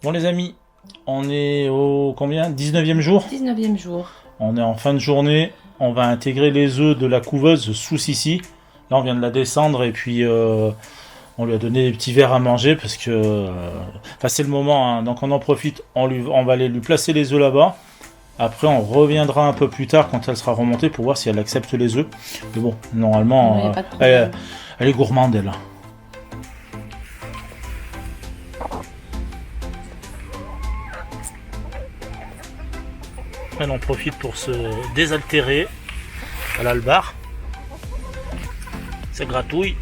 Bon les amis, on est au combien 19e jour 19e jour. On est en fin de journée, on va intégrer les œufs de la couveuse sous Sissi. Là on vient de la descendre et puis on lui a donné des petits verres à manger parce que c'est le moment, hein. Donc on en profite, on va aller lui placer les œufs là-bas. Après on reviendra un peu plus tard quand elle sera remontée pour voir si elle accepte les œufs. Mais bon, normalement, elle est gourmande elle. Elle en profite pour se désaltérer. Elle a le bar. Ça gratouille.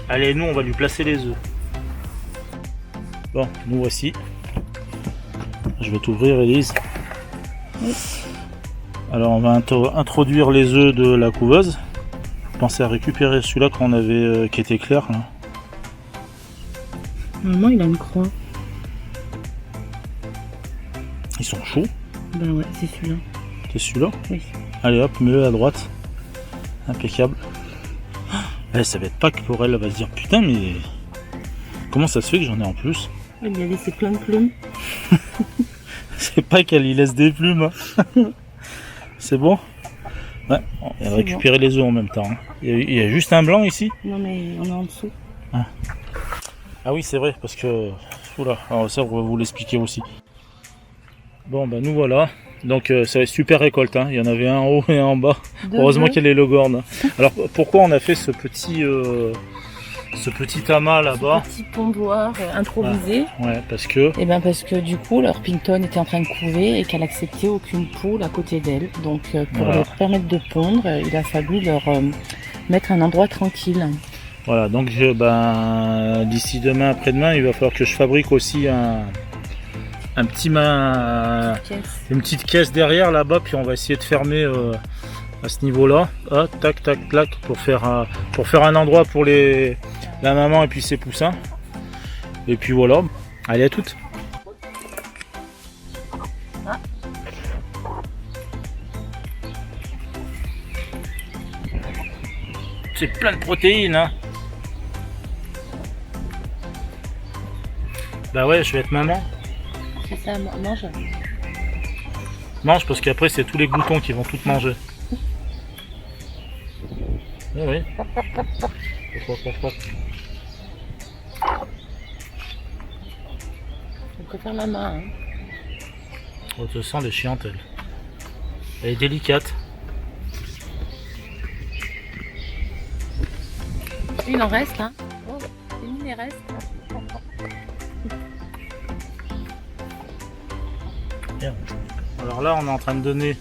Allez, nous on va lui placer les œufs. Bon, nous voici. Je vais t'ouvrir, Elise. Oui. Alors on va introduire les œufs de la couveuse. Pensez à récupérer celui-là qu'on avait qui était clair là. Normalement il a une croix. Ils sont chauds. Ben ouais, c'est celui-là. C'est celui-là? Oui. Allez hop, mets-le à droite. Impeccable. Ça va être Pâques pour elle, elle va se dire putain mais comment ça se fait que j'en ai en plus? Il a laissé plein de plumes. C'est pas qu'elle y laisse des plumes. Hein. C'est bon? Ouais, on va récupérer les œufs en même temps. Hein. Il y a juste un blanc ici? Non mais on est en dessous. Ah oui c'est vrai parce que... Oula, alors ça on va vous l'expliquer aussi. Bon bah nous voilà. Donc ça va être super récolte, hein. Il y en avait un en haut et un en bas. Heureusement qu'il y a les logornes. Alors pourquoi on a fait ce petit amas là-bas? Ce petit pondoir improvisé. Ouais, parce que... Et ben parce que du coup leur Pinton était en train de couver et qu'elle acceptait aucune poule à côté d'elle. Donc pour leur permettre de pondre, il a fallu leur mettre un endroit tranquille. Voilà, donc d'ici demain, après-demain, il va falloir que je fabrique aussi une petite caisse derrière là-bas, puis on va essayer de fermer à ce niveau-là. Ah, tac, tac, tac, pour faire un endroit pour la maman et puis ses poussins. Et puis voilà. Allez, à toutes. Ah. C'est plein de protéines, hein. Bah ouais, je vais être maman. C'est ça, mange. Mange parce qu'après c'est tous les gloutons qui vont tout manger. Oui. On préfère la main. Hein. On te sent les chiantes, elle. Elle est délicate. Il en reste, hein. Oh, c'est mis les restes. Bien. Alors là, on est en train de donner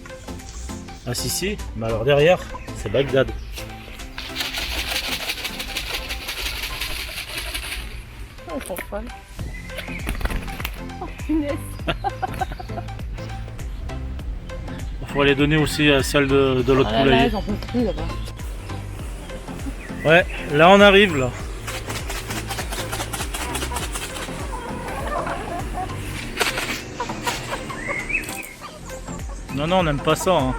à Sissi, mais alors derrière, c'est Bagdad. Oh, trop folle. Oh, punaise. Il faut les donner aussi à celle de l'autre poulailler. Là, j'en peux plus là-bas. Ouais, là on arrive là. Non, on n'aime pas ça. Hein.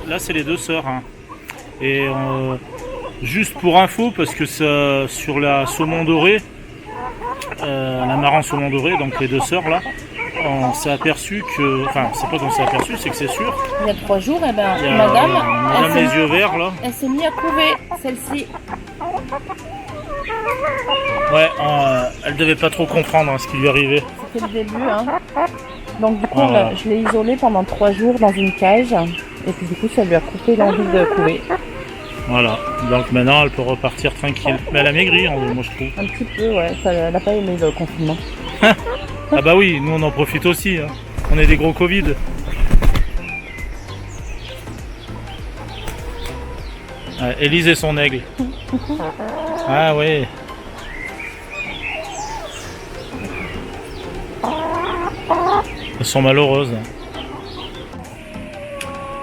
Là, c'est les deux sœurs. Hein. Et juste pour info, parce que ça, sur la saumon doré, la marron saumon doré, donc les deux sœurs là, on s'est aperçu que, enfin c'est pas qu'on s'est aperçu, c'est que c'est sûr. Il y a 3 jours, eh ben, Il y a, madame les yeux verts là. Elle s'est mise à couver, celle-ci. Ouais, elle devait pas trop comprendre hein, ce qui lui arrivait. C'était le début, hein. Donc du coup, je l'ai isolée pendant 3 jours dans une cage. Et puis du coup, ça lui a coupé l'envie de couver. Voilà, donc maintenant elle peut repartir tranquille. Mais elle a maigri, moi je trouve. Un petit peu, ouais, elle n'a pas aimé le confinement. Ah bah oui, nous on en profite aussi, hein. On est des gros Covid. Élise et son aigle. Ah ouais. Elles sont malheureuses.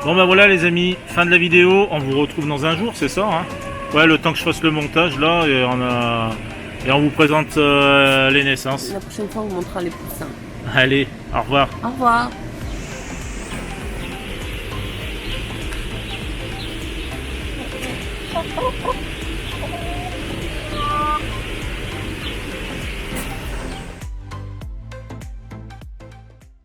Bon bah voilà les amis, fin de la vidéo, on vous retrouve dans un jour, c'est ça hein? Ouais, le temps que je fasse le montage là, et on vous présente les naissances. La prochaine fois, on vous montrera les poussins. Allez, au revoir. Au revoir.